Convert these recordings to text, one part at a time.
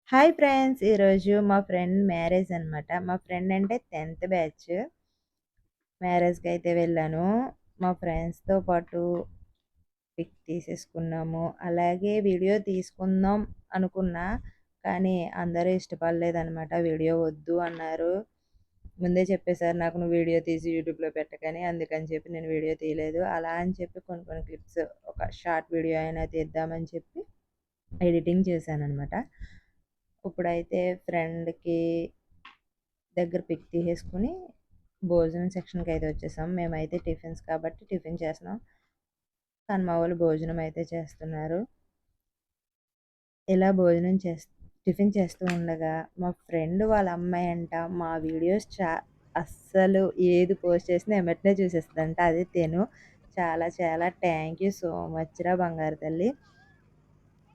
Hi friends! ఈరోజు మా friend marriage అనమాట. మా ఫ్రెండ్ అంటే 10థ్ బ్యాచ్. మ్యారేజ్‌కైతే వెళ్ళాను. మా ఫ్రెండ్స్‌తో పాటు పిక్ తీసేసుకున్నాము. అలాగే వీడియో తీసుకుందాం అనుకున్నా, కానీ అందరూ ఇష్టపడలేదనమాట. వీడియో వద్దు అన్నారు. ముందే చెప్పేసారు నాకు, "నువ్వు వీడియో తీసి యూట్యూబ్‌లో పెట్టకని." అందుకని చెప్పి నేను వీడియో తీయలేదు. అలా అని చెప్పి కొన్ని కొన్ని క్లిప్స్ ఒక షార్ట్ వీడియో అయినా తీద్దామని చెప్పి ఎడిటింగ్ చేశాననమాట. ఇప్పుడైతే ఫ్రెండ్‌కి దగ్గర పిక్ తీసేసుకొని భోజనం సెక్షన్‌కి అయితే వచ్చేసాం. మేమైతే టిఫిన్స్ కాబట్టి టిఫిన్ చేస్తున్నాం. కానీ మా వాళ్ళు భోజనం అయితే చేస్తున్నారు. ఇలా టిఫిన్ చేస్తూ ఉండగా మా ఫ్రెండ్ వాళ్ళ అమ్మాయి అంట మా వీడియోస్ అస్సలు ఏది పోస్ట్ చేసినా ఎమ్మటనే చూసేస్తదంట. అది తిను. చాలా చాలా థ్యాంక్ యూ సో మచ్ రా బంగారు తల్లి.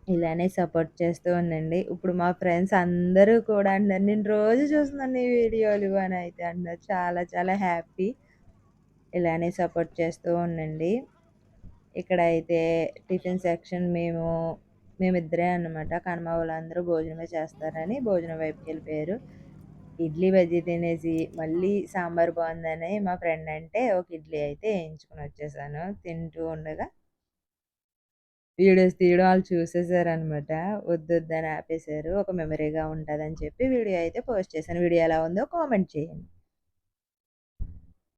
ఇలానే సపోర్ట్ చేస్తూ ఉండండి. ఇప్పుడు మా ఫ్రెండ్స్ అందరూ కూడా అంటున్నారు, "నేను రోజు చూస్తున్నాను నీ వీడియోలు" అని అయితే అంటున్నారు. చాలా చాలా హ్యాపీ. ఇలానే సపోర్ట్ చేస్తూ ఉండండి. ఇక్కడైతే టిఫిన్ సెక్షన్ మేమిద్దరే అన్నమాట. కానీ మా వాళ్ళందరూ భోజనమే చేస్తారని భోజనం వైపుకెళ్ళిపోయారు. ఇడ్లీ, బజ్జీ తినేసి మళ్ళీ సాంబార్ బావుందని మా ఫ్రెండ్ అంటే ఒక ఇడ్లీ అయితే ఏయించుకొని వచ్చేసాను. తింటూ ఉండగా వీడియోస్ తీయడం ఆళ్ళు చూసేసారనమాట. వద్దొద్దని ఆపేశారు. ఒక మెమరీగా ఉంటదని చెప్పి వీడియో అయితే పోస్ట్ చేశాను. వీడియో ఎలా ఉందో కామెంట్ చేయండి.